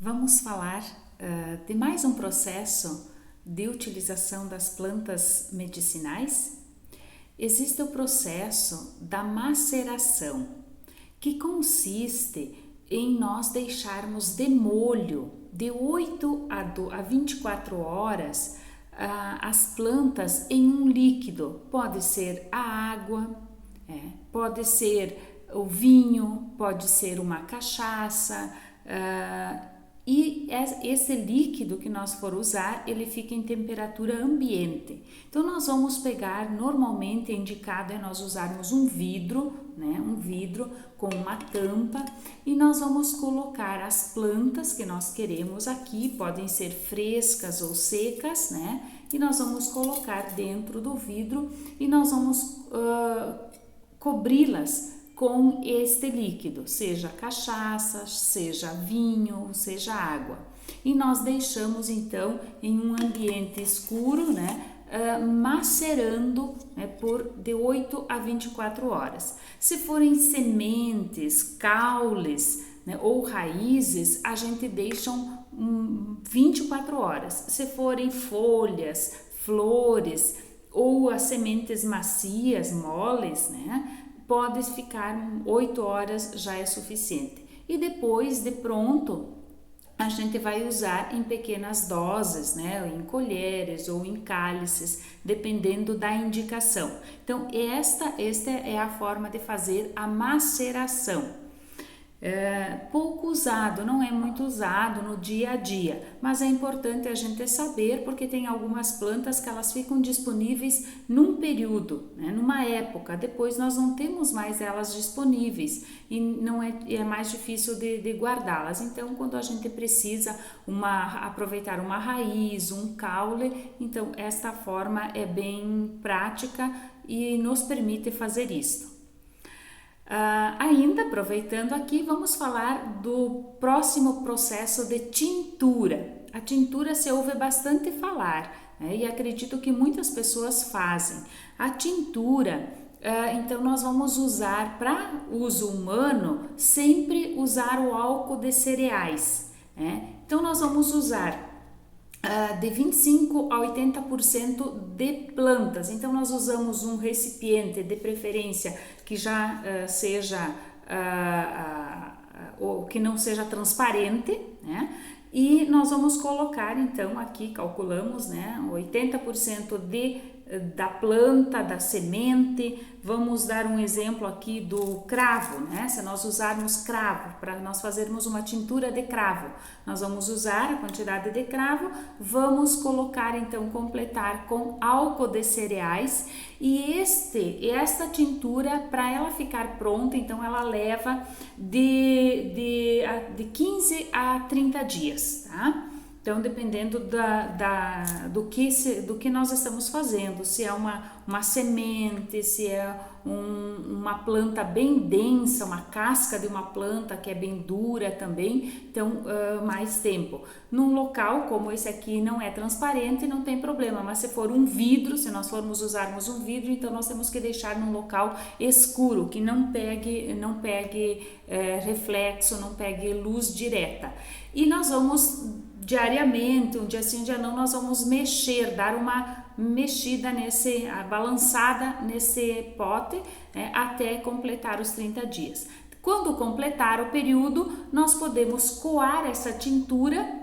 Vamos falar de mais um processo de utilização das plantas medicinais. Existe o processo da maceração, que consiste em nós deixarmos de molho de 8 a 24 horas as plantas em um líquido. Pode ser a água, pode ser o vinho, pode ser uma cachaça, e esse líquido que nós for usar, ele fica em temperatura ambiente. Então nós vamos pegar, normalmente indicado é nós usarmos um vidro, um vidro com uma tampa, e nós vamos colocar as plantas que nós queremos aqui, podem ser frescas ou secas, e nós vamos colocar dentro do vidro e nós vamos cobri-las com este líquido, seja cachaça, seja vinho, seja água. E nós deixamos então em um ambiente escuro, macerando por de 8 a 24 horas. Se forem sementes, caules ou raízes, a gente deixa 24 horas. Se forem folhas, flores ou as sementes macias, moles, pode ficar 8 horas, já é suficiente. E depois, de pronto, a gente vai usar em pequenas doses, em colheres ou em cálices, dependendo da indicação. Então, esta é a forma de fazer a maceração. Pouco usado, não é muito usado no dia a dia, mas é importante a gente saber, porque tem algumas plantas que elas ficam disponíveis num período, numa época, depois nós não temos mais elas disponíveis e não é mais difícil de guardá-las. Então, quando a gente precisa aproveitar uma raiz, um caule, então esta forma é bem prática e nos permite fazer isto. Ainda aproveitando aqui, vamos falar do próximo processo de tintura. A tintura se ouve bastante falar, e acredito que muitas pessoas fazem. A tintura, então nós vamos usar para uso humano, sempre usar o álcool de cereais. Então nós vamos usar de 25 a 80% de plantas. Então nós usamos um recipiente, de preferência que já seja ou que não seja transparente, e nós vamos colocar então aqui, calculamos, 80% da planta, da semente. Vamos dar um exemplo aqui do cravo, se nós usarmos cravo, para nós fazermos uma tintura de cravo, nós vamos usar a quantidade de cravo, vamos colocar então, completar com álcool de cereais, e esta tintura, para ela ficar pronta, então ela leva de 15 a 30 dias, tá? Então, dependendo do que nós estamos fazendo, se é uma semente, se é uma planta bem densa, uma casca de uma planta que é bem dura também, então mais tempo. Num local como esse aqui não é transparente, não tem problema, mas se for um vidro, se nós formos usarmos um vidro, então nós temos que deixar num local escuro, que não pegue reflexo, não pegue luz direta. E nós vamos diariamente, um dia sim, um dia não, nós vamos dar uma mexida balançada nesse pote, até completar os 30 dias. Quando completar o período, nós podemos coar essa tintura,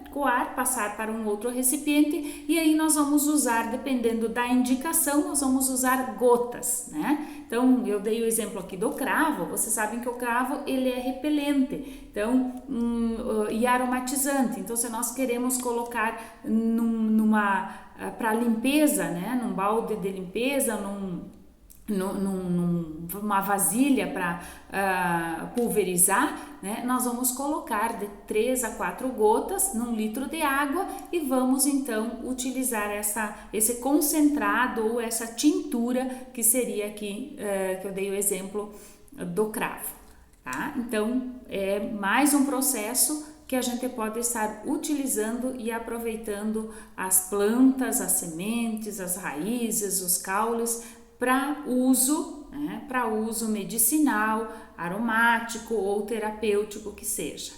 passar para um outro recipiente, e aí nós vamos usar, dependendo da indicação, nós vamos usar gotas, Então, eu dei o exemplo aqui do cravo. Vocês sabem que o cravo, ele é repelente, então, e aromatizante. Então, se nós queremos colocar para limpeza, num balde de limpeza, numa vasilha para pulverizar, nós vamos colocar de 3 a 4 gotas num litro de água e vamos então utilizar esse concentrado ou essa tintura, que seria aqui, que eu dei o exemplo do cravo, tá? Então, é mais um processo que a gente pode estar utilizando e aproveitando as plantas, as sementes, as raízes, os caules, para uso medicinal, aromático ou terapêutico que seja.